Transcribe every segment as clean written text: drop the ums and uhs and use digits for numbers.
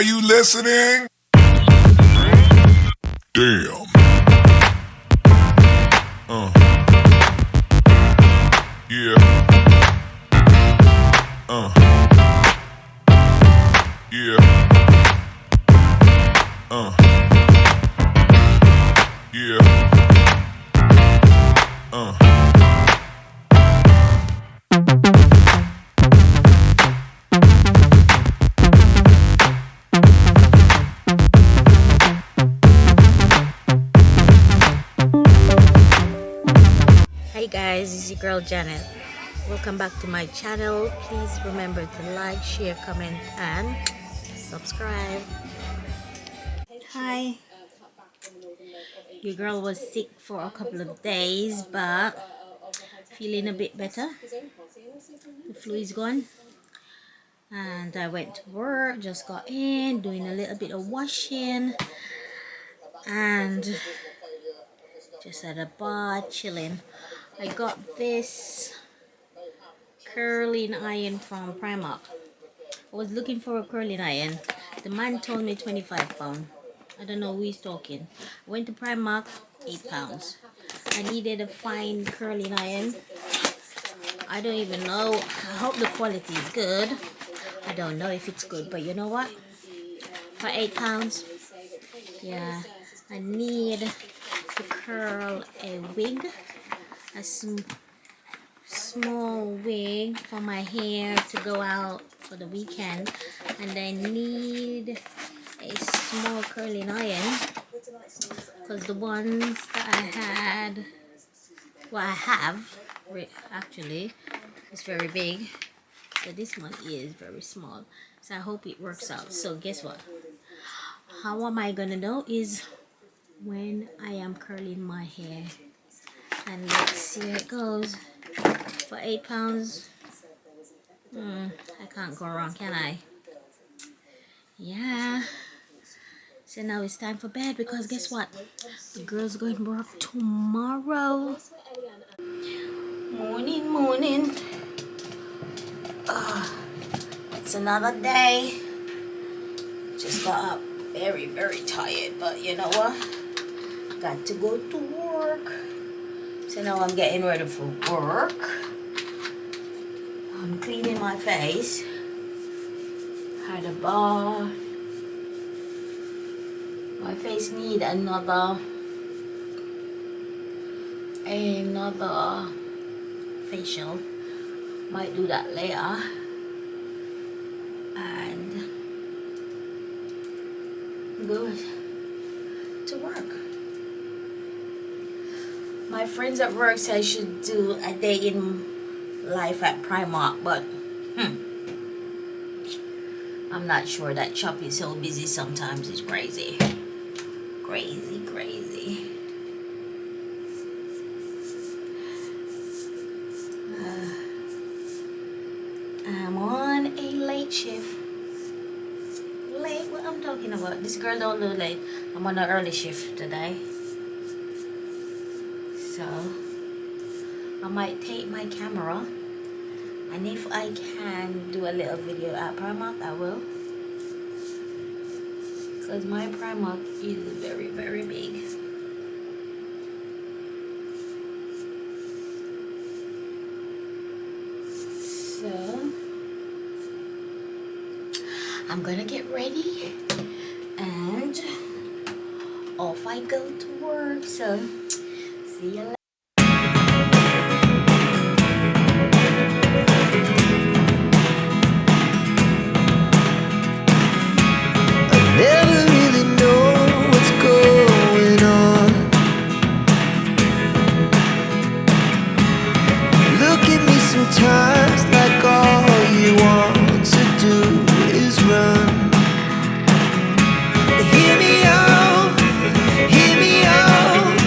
Are you listening? Damn. Yeah. Yeah. Yeah. Hey guys, it's your girl Janet. Welcome back to my channel. Please remember to like, share, comment and subscribe. Hi. Your girl was sick for a couple of days but feeling a bit better. The flu is gone. And I went to work, just got in, doing a little bit of washing and just at a bar chilling. I got this curling iron from Primark. I was looking for a curling iron. The man told me £25. I don't know who he's talking. I went to Primark, £8. I needed a fine curling iron. I don't even know. I hope the quality is good. I don't know if it's good, but you know what? For £8, yeah, I need to curl a wig, a small wig for my hair to go out for the weekend, and I need a small curling iron because the ones that I had, well, I have actually, is very big. So this one is very small. So I hope it works out. So guess what? How am I gonna know is when I am curling my hair. And let's see how it goes. For £8, I can't go wrong, can I? Yeah. So now it's time for bed because guess what? The girl's going to work tomorrow. Morning. It's another day. Just got up very tired, but you know what? Got to go to work. So now I'm getting ready for work. I'm cleaning my face. Had a bath. My face need another facial. Might do that later. And go to work. My friends at work say I should do a day in life at Primark, but I'm not sure. That shop is so busy sometimes. It's crazy. Crazy. I'm on a late shift. Late? What I'm talking about? This girl don't look late. I'm on an early shift today. So I might take my camera, and if I can do a little video at Primark, I will. Because my Primark is very big. So I'm gonna get ready and off I go to work. So see you later. Sometimes like all you want to do is run. Hear me out, hear me out.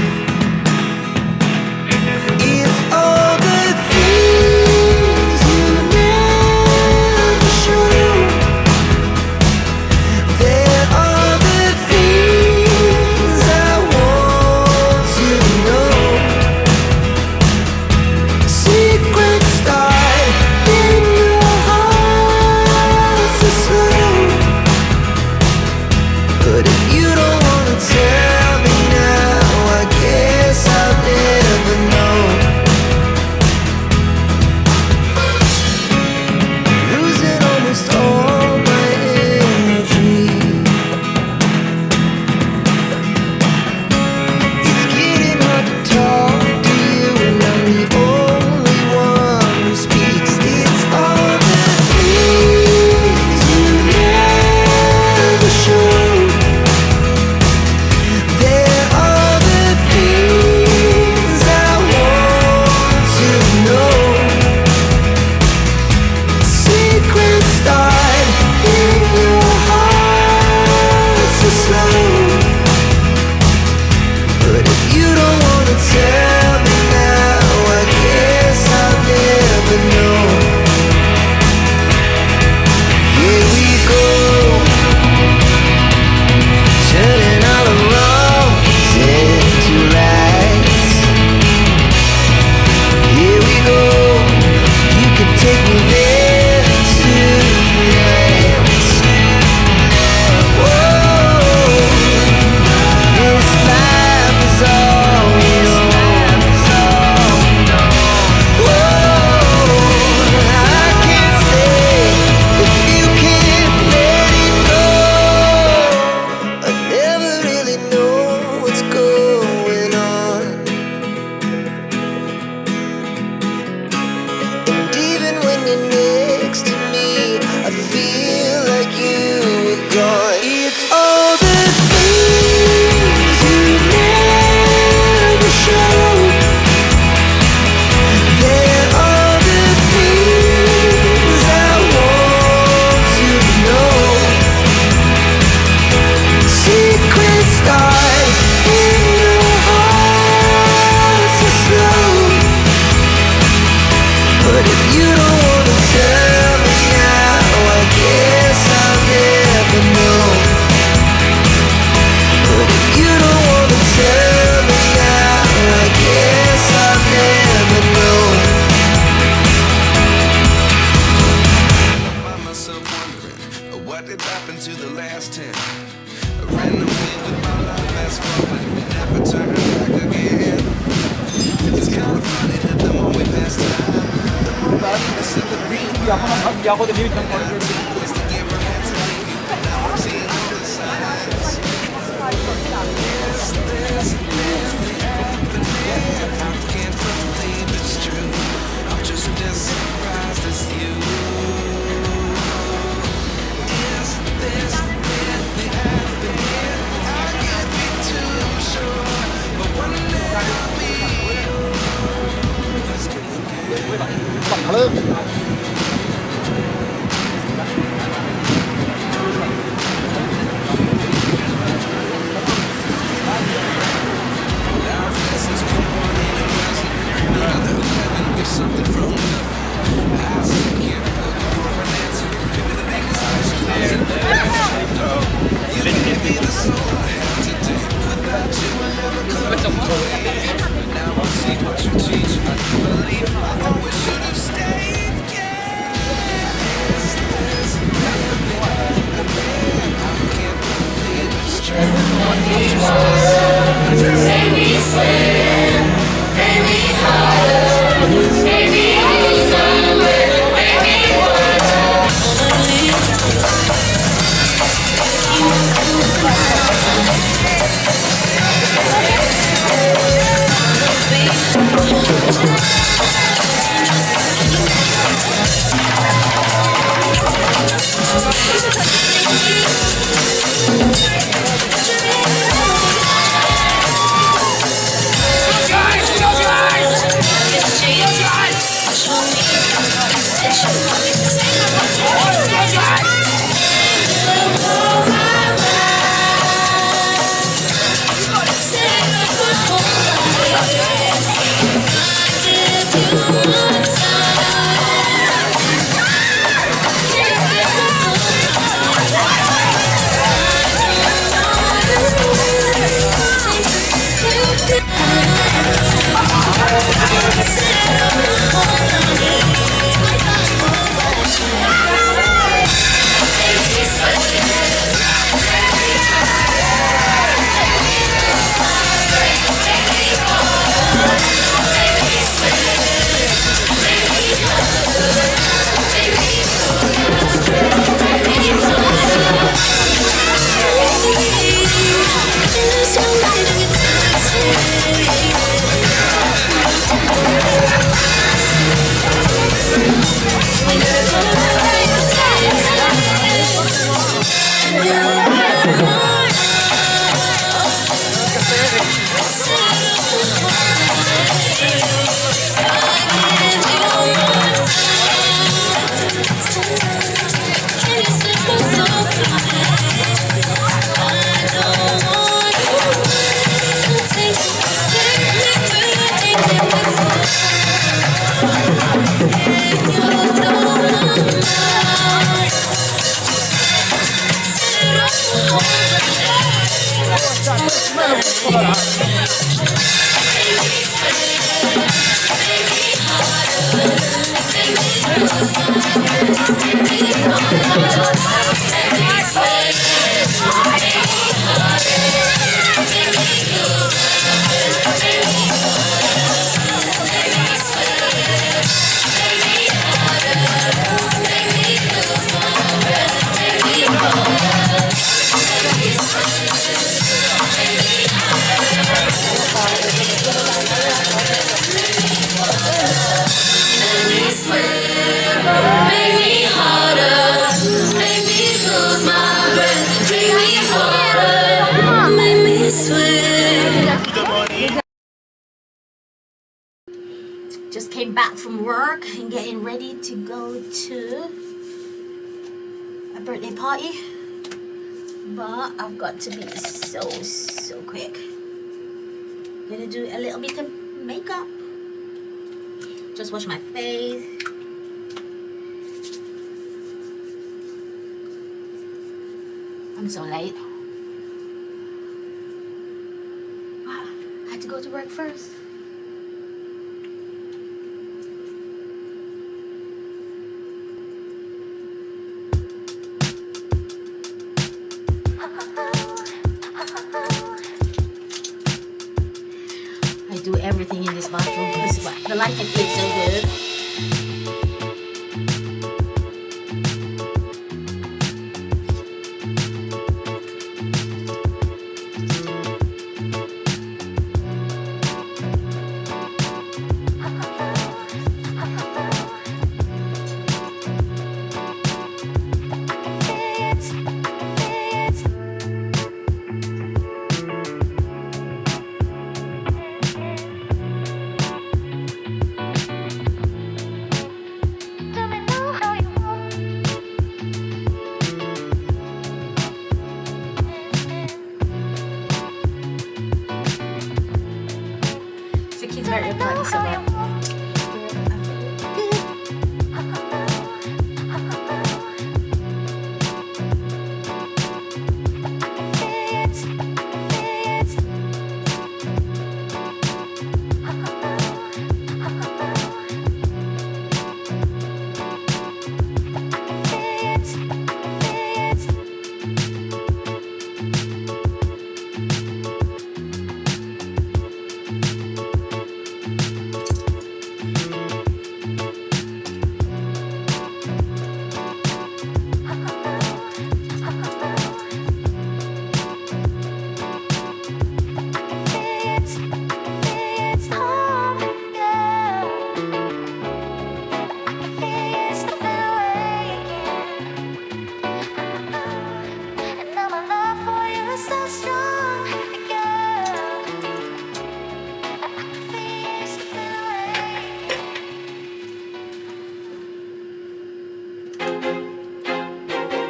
Just came back from work and getting ready to go to a birthday party, but I've got to be so quick. Gonna do a little bit of makeup, just wash my face. I'm so late. Wow, I had to go to work first. I do everything in this bathroom because the lighting feels so good. birthday party, so good.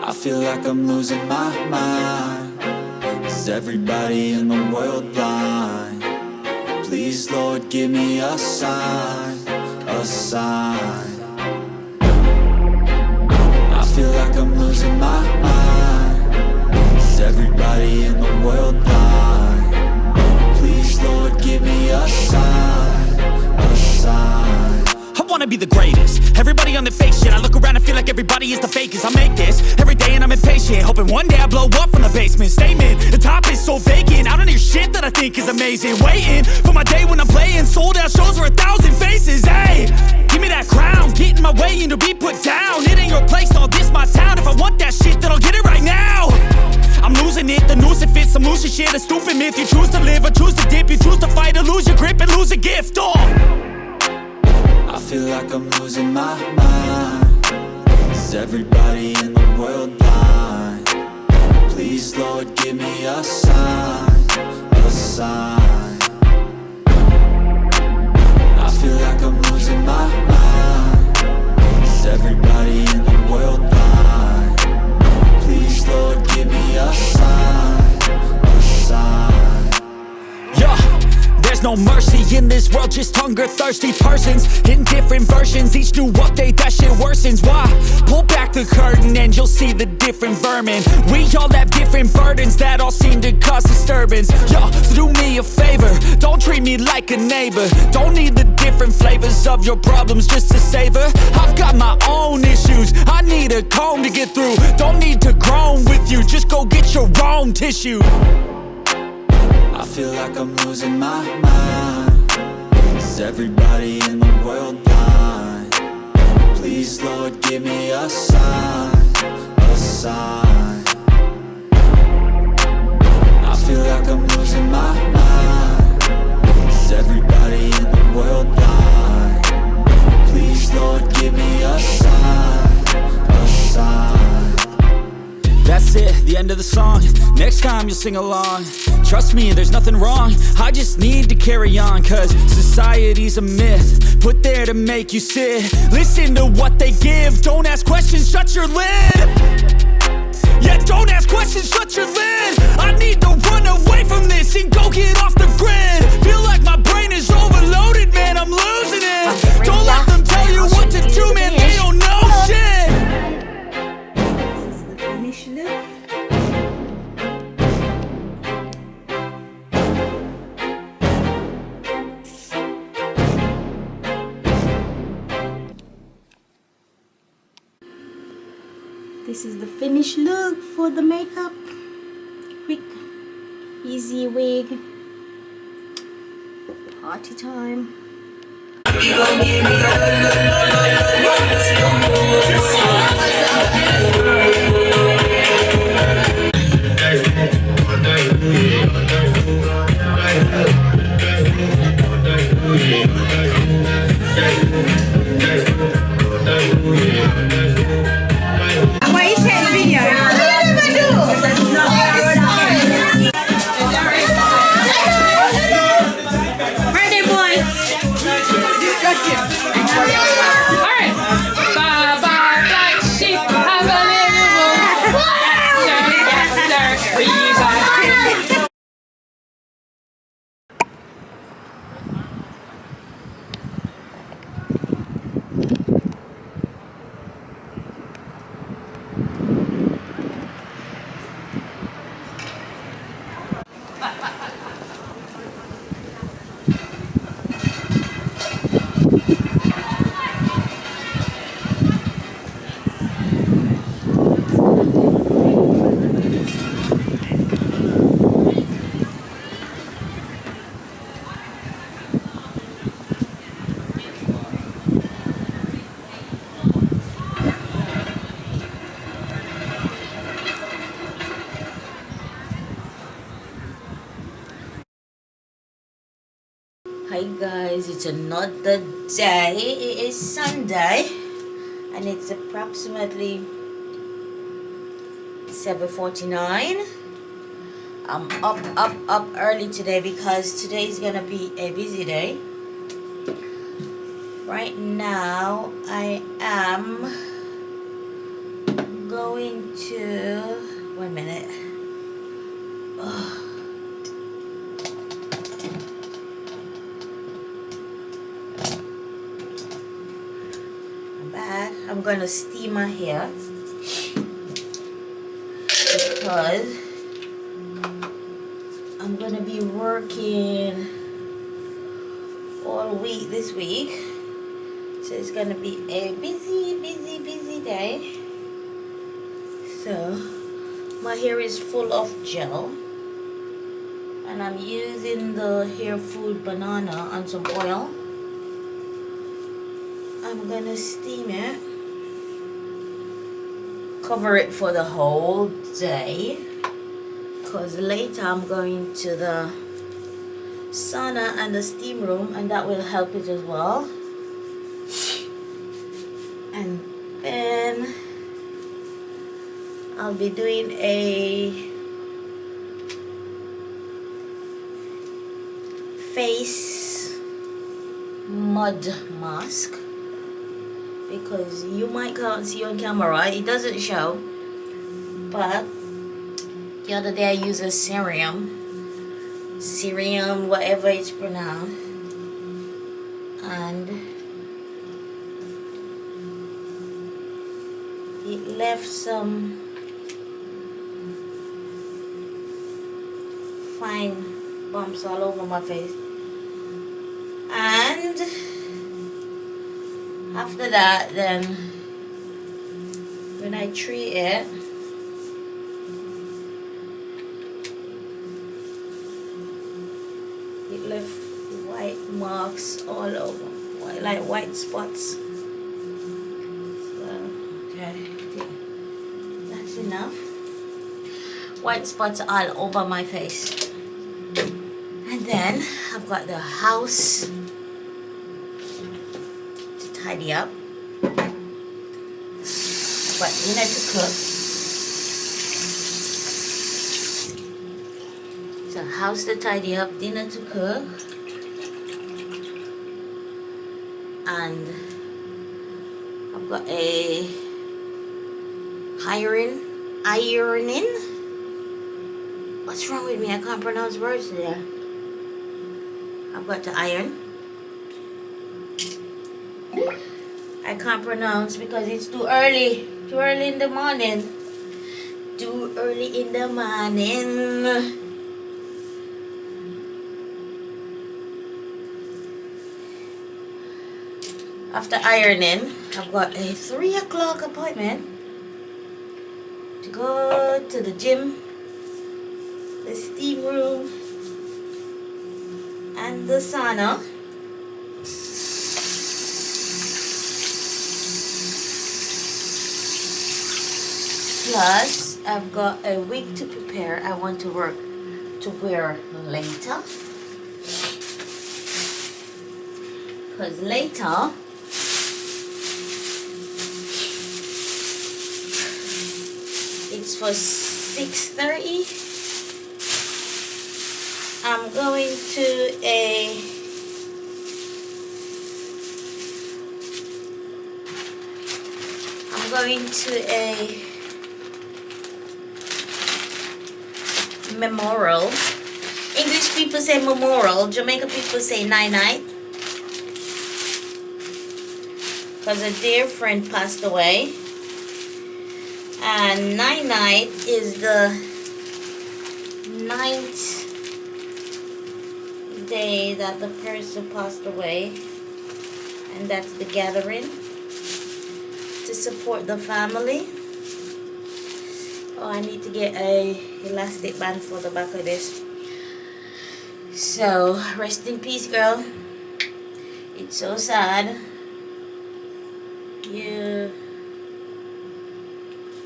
I feel like I'm losing my mind. Is everybody in the world blind? Please, Lord, give me a sign, a sign. I feel like I'm losing my mind. Is everybody in the world blind? Please, Lord, give me a sign, a sign. I wanna be the greatest. Everybody on the fake shit. I look around and feel like everybody is the fakest. I make this every day and I'm impatient, hoping one day I blow up from the basement. Statement, the top is so vacant. I don't hear shit that I think is amazing. Waiting for my day when I'm playing sold out shows for 1,000 faces. Hey, give me that crown, get in my way and to be put down. It ain't your place, no, this my town. If I want that shit, then I'll get it right now. I'm losing it, the noose it fits, some losing shit, a stupid myth. You choose to live or choose to dip, you choose to fight or lose your grip and lose a gift. I feel like I'm losing my mind. Is everybody in the world blind? Please, Lord, give me a sign, a sign. I feel like I'm losing my mind. Is everybody in the world blind? Please, Lord, give me a sign, a sign. Yeah, there's no mercy in this world, just hunger-thirsty persons in different versions. Each new update, that shit worsens. Why? Pull back the curtain and you'll see the different vermin. We all have different burdens that all seem to cause disturbance. Yo, so do me a favor, don't treat me like a neighbor. Don't need the different flavors of your problems just to savor. I've got my own issues, I need a comb to get through. Don't need to groan with you, just go get your own tissue. I feel like I'm losing my mind. Is everybody in the world blind? Please, Lord, give me a sign, a sign. I feel like I'm losing my mind. Is everybody in the world blind? Please, Lord, give me a sign, a sign. That's it, the end of the song. Next time you'll sing along. Trust me, there's nothing wrong. I just need to carry on, cause society's a myth put there to make you sit. Listen to what they give. Don't ask questions, shut your lid. Yeah, don't ask questions, shut your lid. I need to run away from this and go get off the grid. Feel like my brain is overloaded, man, I'm losing it. Don't let them tell you what to do, man, they don't know shit. This is the finished look. This is the finished look for the makeup. Quick, easy wig. Party time. Alright. Bye bye bye. Hi guys, it's another day. It is Sunday and it's approximately 7:49. I'm up early today because today is gonna be a busy day. Right now I am going to 1 minute. Ugh. I'm back. I'm gonna steam my hair because I'm gonna be working all week this week, so it's gonna be a busy day. So my hair is full of gel and I'm using the hair food banana and some oil. I'm gonna steam it, cover it for the whole day, because later I'm going to the sauna and the steam room and that will help it as well. And then I'll be doing a face mud mask because you might can't see on camera, it doesn't show, but the other day I used a serum, whatever it's pronounced, and it left some fine bumps all over my face. And after that, then when I treat it, it left white marks all over, like white spots. So, okay, that's enough. White spots all over my face. And then I've got the house to tidy up. I've got dinner to cook. So house to tidy up, dinner to cook, and I've got a ironing. What's wrong with me? I can't pronounce words there. I've got to iron. I can't pronounce because it's too early. Too early in the morning. Too early in the morning. After ironing, I've got a 3 o'clock appointment to go to the gym, the steam room, and the sauna. Plus, I've got a wig to prepare. I want to wear later. Because later, it's for 6:30. I'm going to a memorial. English people say memorial, Jamaica people say night, because a dear friend passed away, and night is the 9th day that the person passed away, and that's the gathering to support the family. Oh, I need to get a elastic band for the back of this. So rest in peace, girl. It's so sad. You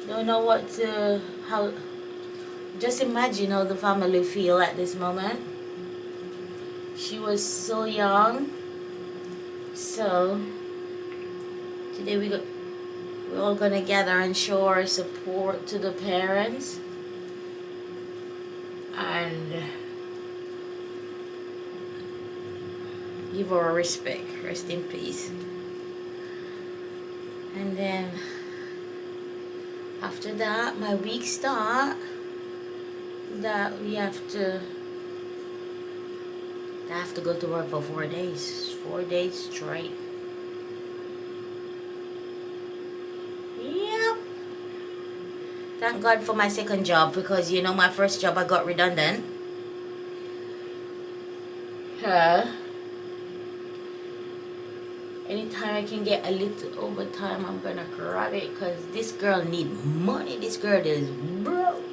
don't know how, just imagine how the family feel at this moment. She was so young. So today we're all gonna gather and show our support to the parents and give her respect. Rest in peace. And then after that, my week start. That I have to go to work for 4 days. 4 days straight. Yep. Thank God for my second job, because you know my first job I got redundant. Anytime I can get a little overtime, I'm gonna grab it, because this girl need money. This girl is broke.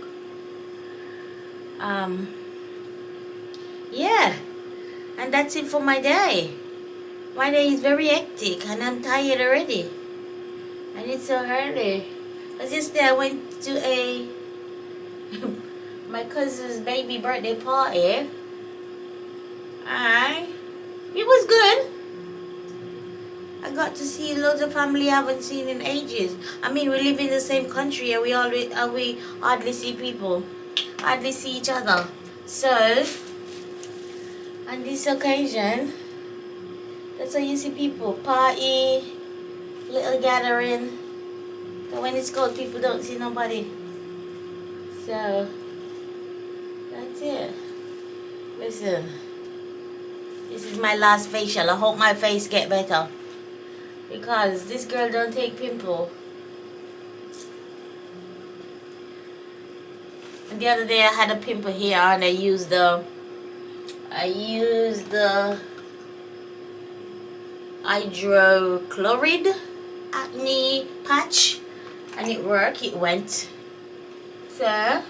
Yeah, and that's it for my day. My day is very hectic and I'm tired already, and it's so early. Because yesterday I went to my cousin's baby birthday party, and it was good. I got to see loads of family I haven't seen in ages. I mean, we live in the same country and we hardly see people, hardly see each other. So on this occasion, that's how you see people. Party, little gathering. But when it's cold, people don't see nobody. So that's it. Listen, this is my last facial. I hope my face get better, because this girl don't take pimple. And the other day I had a pimple here, and I used the hydrochloride acne patch, and it worked. It went. So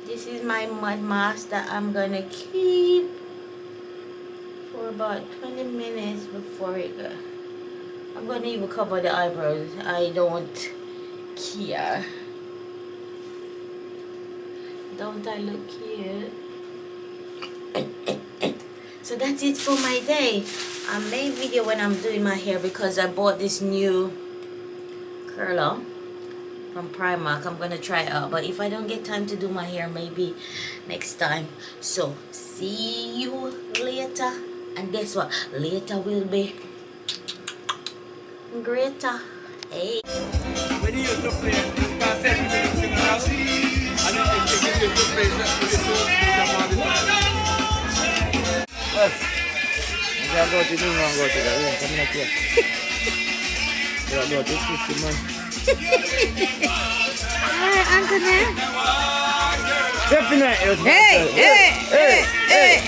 this is my mud mask that I'm gonna keep for about 20 minutes before it goes. I'm gonna even cover the eyebrows. I don't care. Don't I look cute? So that's it for my day. I made video when I'm doing my hair, because I bought this new curler from Primark. I'm gonna try it out, but if I don't get time to do my hair, maybe next time. So see you later. And guess what? Later will be greater. Hey. When you used to play, you can say people to sing around, and then you used to play that with the I'm going to go to the room. Come in here. I'm going to go to 50 man. Hi, Anthony. Definitely. Hey.